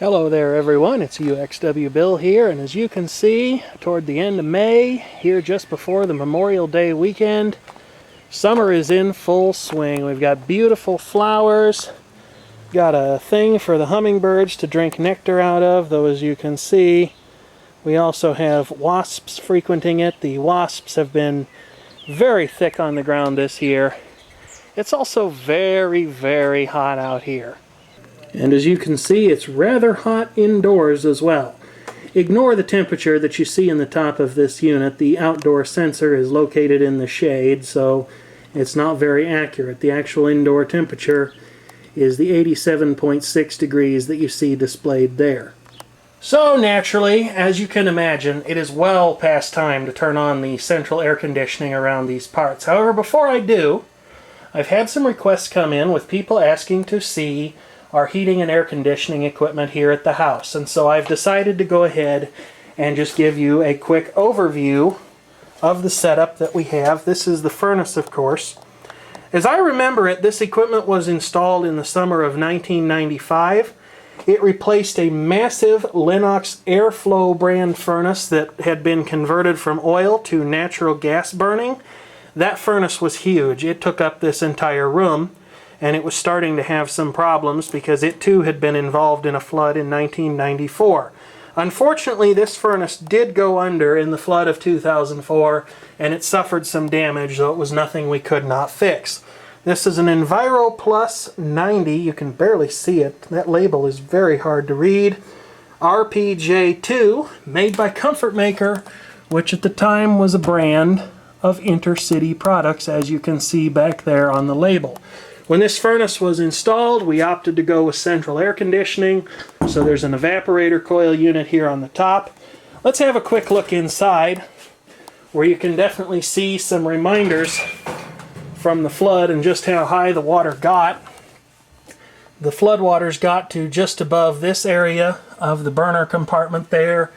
Hello there everyone, it's uxwbill here, and as you can see, toward the end of May, here just before the Memorial Day weekend, summer is in full swing. We've got beautiful flowers, got a thing for the hummingbirds to drink nectar out of, though as you can see, we also have wasps frequenting it. The wasps have been very thick on the ground this year. It's also very, very hot out here. And as you can see, it's rather hot indoors as well. Ignore the temperature that you see in the top of this unit. The outdoor sensor is located in the shade, so it's not very accurate. The actual indoor temperature is the 87.6 degrees that you see displayed there. So naturally, as you can imagine, it is well past time to turn on the central air conditioning around these parts. However, before I do, I've had some requests come in with people asking to see our heating and air conditioning equipment here at the house. And so I've decided to go ahead and just give you a quick overview of the setup that we have. This is the furnace, of course. As I remember it, this equipment was installed in the summer of 1995. It replaced a massive Lennox Airflow brand furnace that had been converted from oil to natural gas burning. That furnace was huge. It took up this entire room, and it was starting to have some problems because it too had been involved in a flood in 1994. Unfortunately, this furnace did go under in the flood of 2004, and it suffered some damage, though it was nothing we could not fix. This is an EnviroPlus 90. You can barely see it. That label is very hard to read. RPJ2, made by Comfortmaker, which at the time was a brand of intercity products, as you can see back there on the label. When this furnace was installed, we opted to go with central air conditioning, so there's an evaporator coil unit here on the top. Let's have a quick look inside, where you can definitely see some reminders from the flood and just how high the water got. The flood waters got to just above this area of the burner compartment there.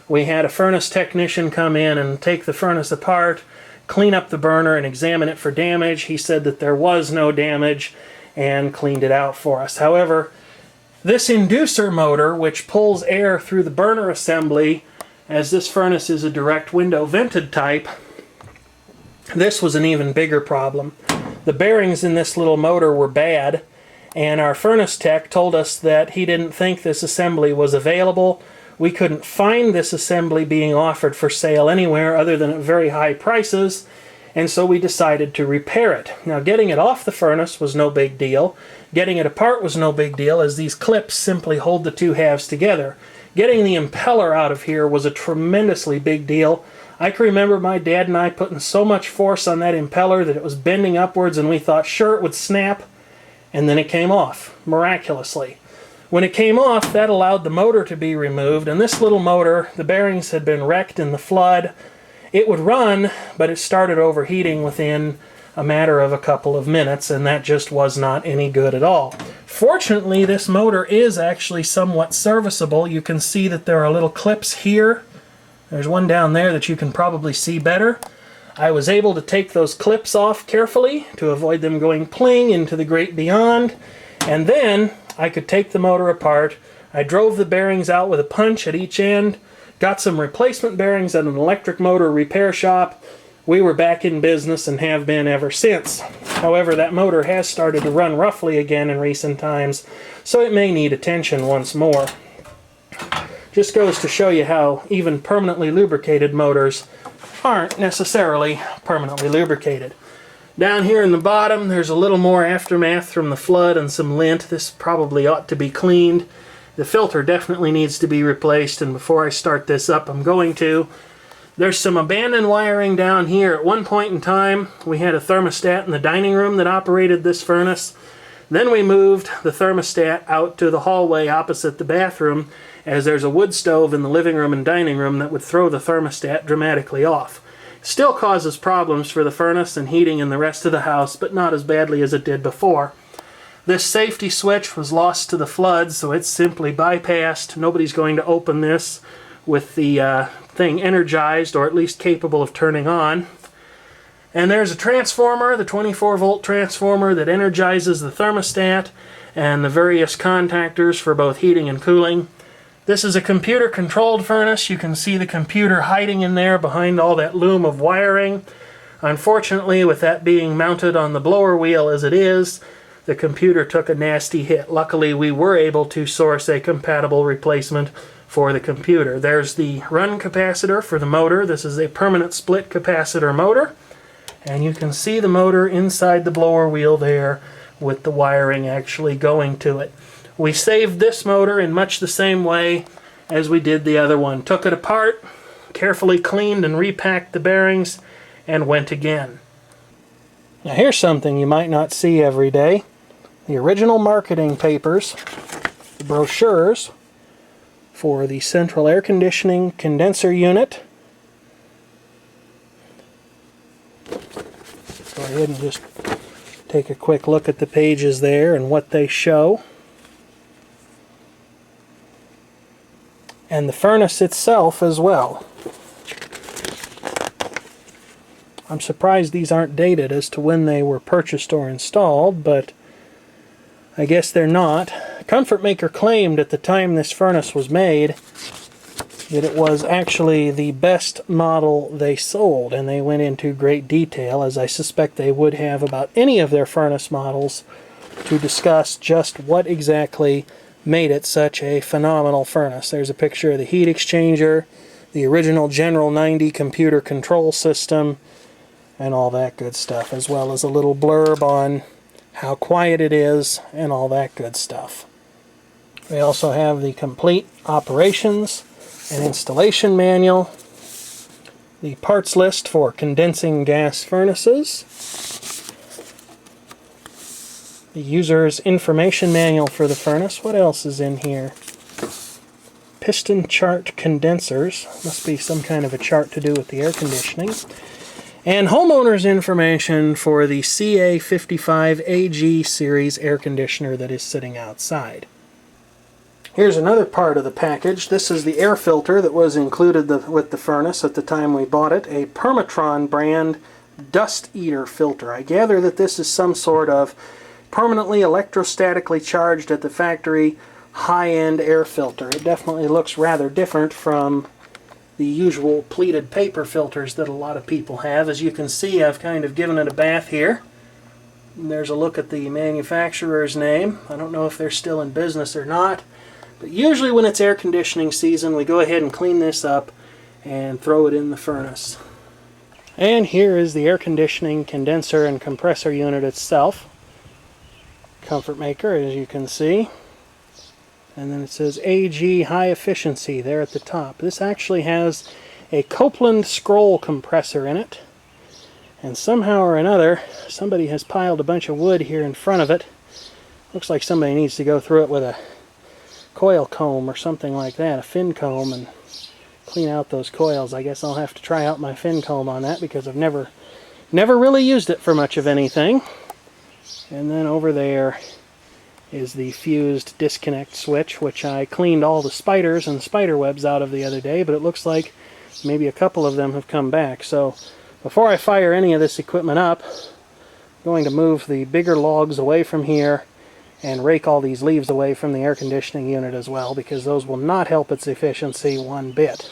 We had a furnace technician come in and take the furnace apart, clean up the burner and examine it for damage. He said that there was no damage and cleaned it out for us. However, this inducer motor, which pulls air through the burner assembly, as this furnace is a direct window vented type, this was an even bigger problem. The bearings in this little motor were bad, and our furnace tech told us that he didn't think this assembly was available. We couldn't find this assembly being offered for sale anywhere other than at very high prices, and so we decided to repair it. Now, getting it off the furnace was no big deal. Getting it apart was no big deal, as these clips simply hold the two halves together. Getting the impeller out of here was a tremendously big deal. I can remember my dad and I putting so much force on that impeller that it was bending upwards, and we thought sure it would snap, and then it came off, miraculously. When it came off, that allowed the motor to be removed, and this little motor, the bearings had been wrecked in the flood. It would run, but it started overheating within a matter of a couple of minutes, and that just was not any good at all. Fortunately, this motor is actually somewhat serviceable. You can see that there are little clips here. There's one down there that you can probably see better. I was able to take those clips off carefully to avoid them going pling into the great beyond, and then I could take the motor apart. I drove the bearings out with a punch at each end, got some replacement bearings at an electric motor repair shop. We were back in business and have been ever since. However, that motor has started to run roughly again in recent times, so it may need attention once more. Just goes to show you how even permanently lubricated motors aren't necessarily permanently lubricated. Down here in the bottom, there's a little more aftermath from the flood and some lint. This probably ought to be cleaned. The filter definitely needs to be replaced, and before I start this up, I'm going to. There's some abandoned wiring down here. At one point in time, we had a thermostat in the dining room that operated this furnace. Then we moved the thermostat out to the hallway opposite the bathroom, as there's a wood stove in the living room and dining room that would throw the thermostat dramatically off. Still causes problems for the furnace and heating in the rest of the house, but not as badly as it did before. This safety switch was lost to the flood, so it's simply bypassed. Nobody's going to open this with the thing energized, or at least capable of turning on. And there's a transformer, the 24-volt transformer that energizes the thermostat, and the various contactors for both heating and cooling. This is a computer-controlled furnace. You can see the computer hiding in there behind all that loom of wiring. Unfortunately, with that being mounted on the blower wheel as it is, the computer took a nasty hit. Luckily, we were able to source a compatible replacement for the computer. There's the run capacitor for the motor. This is a permanent split capacitor motor. And you can see the motor inside the blower wheel there with the wiring actually going to it. We saved this motor in much the same way as we did the other one. Took it apart, carefully cleaned and repacked the bearings, and went again. Now here's something you might not see every day. The original marketing papers, the brochures for the central air conditioning condenser unit. Go ahead and just take a quick look at the pages there and what they show. And the furnace itself as well. I'm surprised these aren't dated as to when they were purchased or installed, but I guess they're not. Comfortmaker claimed at the time this furnace was made that it was actually the best model they sold, and they went into great detail, as I suspect they would have about any of their furnace models, to discuss just what exactly made it such a phenomenal furnace. There's a picture of the heat exchanger, the original General 90 computer control system, and all that good stuff, as well as a little blurb on how quiet it is and all that good stuff. We also have the complete operations and installation manual, the parts list for condensing gas furnaces, the user's information manual for the furnace. What else is in here? Piston chart condensers. Must be some kind of a chart to do with the air conditioning. And homeowner's information for the CA55AG series air conditioner that is sitting outside. Here's another part of the package. This is the air filter that was included with the furnace at the time we bought it. A Permatron brand dust eater filter. I gather that this is some sort of permanently electrostatically charged at the factory high-end air filter. It definitely looks rather different from the usual pleated paper filters that a lot of people have. As you can see, I've kind of given it a bath here. And there's a look at the manufacturer's name. I don't know if they're still in business or not, but usually when it's air conditioning season, we go ahead and clean this up and throw it in the furnace. And here is the air conditioning condenser and compressor unit itself. Comfortmaker, as you can see. And then it says AG High Efficiency there at the top. This actually has a Copeland scroll compressor in it. And somehow or another, somebody has piled a bunch of wood here in front of it. Looks like somebody needs to go through it with a coil comb or something like that, a fin comb, and clean out those coils. I guess I'll have to try out my fin comb on that because I've never really used it for much of anything. And then over there is the fused disconnect switch, which I cleaned all the spiders and spider webs out of the other day, but it looks like maybe a couple of them have come back. So before I fire any of this equipment up, I'm going to move the bigger logs away from here and rake all these leaves away from the air conditioning unit as well, because those will not help its efficiency one bit.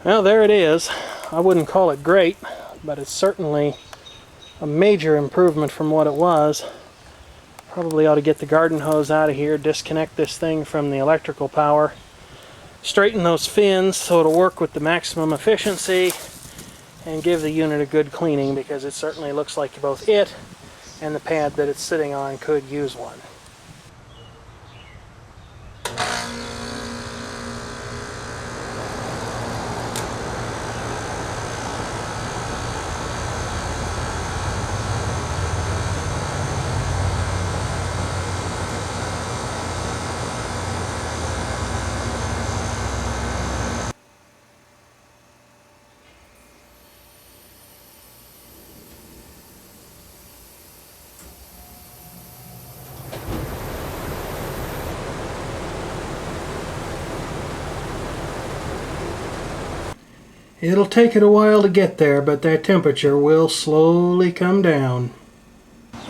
Well, there it is. I wouldn't call it great, but it's certainly a major improvement from what it was. Probably ought to get the garden hose out of here, disconnect this thing from the electrical power, straighten those fins so it'll work with the maximum efficiency, and give the unit a good cleaning, because it certainly looks like both it and the pad that it's sitting on could use one. It'll take it a while to get there, but that temperature will slowly come down.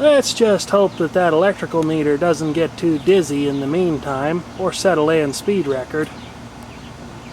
Let's just hope that electrical meter doesn't get too dizzy in the meantime, or set a land speed record.